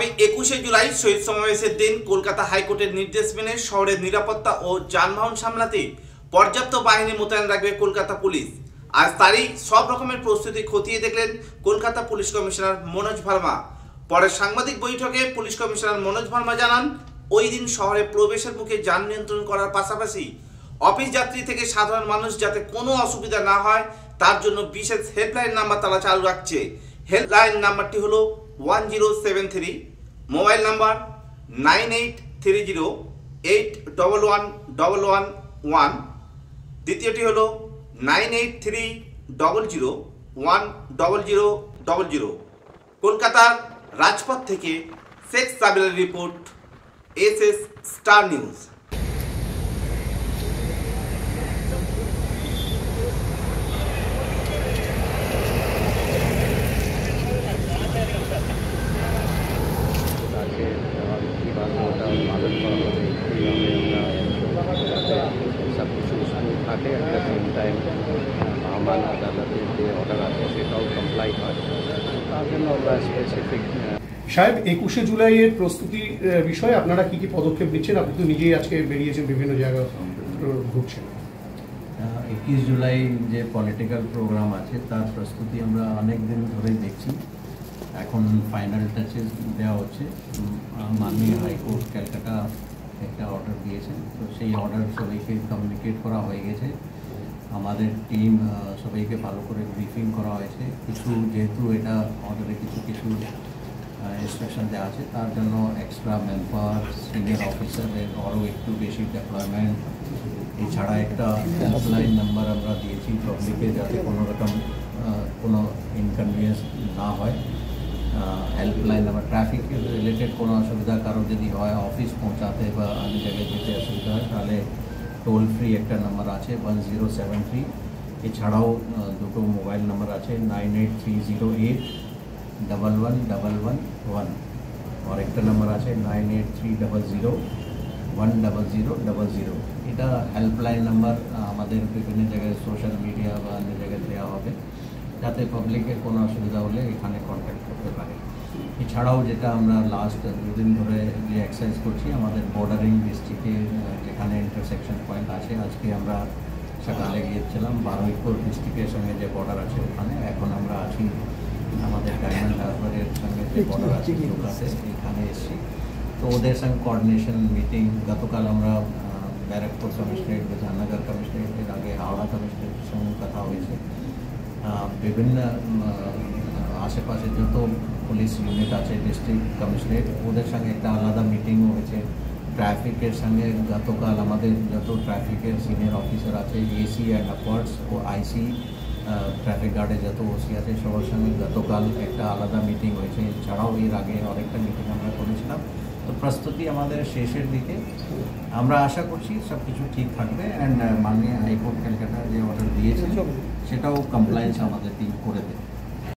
আগামী 21শে জুলাই শহীদ সমাবেশের দিন কলকাতা হাইকোর্টের নির্দেশ মেনে শহরের নিরাপত্তা ও যানবাহন সামলাতে পর্যাপ্ত বাহিনী মোতায়েন রাখবে কলকাতা পুলিশ। আজ তারই সব রকমের প্রস্তুতি খতিয়ে দেখলেন কলকাতা পুলিশ কমিশনার মনোজ ভার্মা। পরে সাংবাদিক বৈঠকে পুলিশ কমিশনার মনোজ ভার্মা জানান, ওই দিন শহরে প্রবেশের মুখে যান নিয়ন্ত্রণ করার পাশাপাশি অফিস যাত্রী থেকে সাধারণ মানুষ যাতে কোনো অসুবিধা না হয় তার জন্য বিশেষ হেল্পলাইন নাম্বার তারা চালু রাখছে। হেল্পলাইন নাম্বারটি হলো 1073, মোবাইল নাম্বার 9830811111, দ্বিতীয়টি হলো 9830010000। কলকাতার রাজপথ থেকে শেখ সাবিরের রিপোর্ট, এসএস স্টার নিউজ। सब कुछ उसको उठाते एट द सेम टाइम আমার আদালতের যে অর্ডার আছে সেটাও কমপ্লাই হয়। তার জন্য আমরা স্পেসিফিক সাহেব 21শে জুলাইয়ের প্রস্তুতির বিষয়ে আপনারা কি কি পদক্ষেপ নিচ্ছেন? আপনি তো নিজেই আজকে বেরিয়েছেন, বিভিন্ন জায়গায় ঘুরছেন। 21 জুলাই যে পলিটিক্যাল প্রোগ্রাম আছে তার প্রস্তুতি আমরা অনেক দিন ধরেই দেখছি। এখন ফাইনাল টাচেস দেওয়া হচ্ছে। মাননীয় হাইকোর্ট ক্যালকাটা একটা অর্ডার দিয়েছেন, তো সেই অর্ডার সবাইকে কমিউনিকেট করা হয়ে গেছে। আমাদের টিম সবাইকে ভালো করে ব্রিফিং করা হয়েছে। কিছু যেহেতু এটা অর্ডারে কিছু ইনস্ট্রাকশন দেওয়া আছে, তার জন্য এক্সট্রা ম্যান পাওয়ার, সিনিয়র অফিসারের আরও একটু বেশি ডেপ্লয়মেন্ট। এছাড়া একটা হেল্পলাইন নাম্বার আমরা দিয়েছি পাবলিকে, যাতে কোনো রকম কোনো ইনকনভিনিয়েন্স না হয়। হেল্পলাইন নাম্বার ট্রাফিক রিলেটেড কোনো অসুবিধা কারো যদি হয়, অফিস পৌঁছাতে বা অন্য জায়গায় যেতে অসুবিধা হয়, তাহলে টোল ফ্রি একটা নাম্বার আছে 1073। এছাড়াও দুটো মোবাইল নাম্বার আছে 9830811111 আর একটা নাম্বার আছে 9830010000। এটা হেল্পলাইন নাম্বার আমাদের বিভিন্ন জায়গায় সোশ্যাল মিডিয়া বা অন্য জায়গায় দেওয়া হবে, যাতে পাবলিকের কোনো অসুবিধা হলে এখানে কন্ট্যাক্ট করতে পারে। এছাড়াও যেটা আমরা লাস্ট দুদিন ধরে যে এক্সারসাইজ করছি, আমাদের বর্ডারিং ডিস্ট্রিক্টে যেখানে ইন্টারসেকশন পয়েন্ট আছে, আজকে আমরা সকালে গিয়েছিলাম বারুইপুর ডিস্ট্রিক্টের সঙ্গে যে বর্ডার আছে ওখানে। এখন আমরা আছি আমাদের ডায়মন্ড হারবারের সঙ্গে যে বর্ডার আছে ওখানে, এখানে এসেছি। তো ওদের সঙ্গে কোঅর্ডিনেশন মিটিং, গতকাল আমরা ব্যারাকপুর কমিশনারেট, বিধাননগর কমিশনারেটের আগে হাওড়া কমিশনারেটের সঙ্গে কথা হয়েছে। বিভিন্ন আশেপাশে যত পুলিশ ইউনিট আছে, ডিস্ট্রিক্ট কমিশনারেট, ওদের সঙ্গে একটা আলাদা মিটিংও হয়েছে। ট্রাফিকের সঙ্গে গতকাল আমাদের যত ট্রাফিকের সিনিয়র অফিসার আছে, এসি অ্যান্ড আপওয়ার্ডস ও আইসি, ট্রাফিক গার্ডে যত ওসি আছে, সবার সঙ্গে গতকাল একটা আলাদা মিটিং হয়েছে। এছাড়াও এর আগে আরেকটা মিটিং আমরা করেছিলাম। তো প্রস্তুতি আমাদের শেষের দিকে। আমরা আশা করছি সব কিছু ঠিক থাকবে। অ্যান্ড মাননীয় হাইকোর্ট ক্যালকাটা যে অর্ডার দিয়েছে সেটাও কমপ্লায়েন্স আমাদের টিম করে দেবে।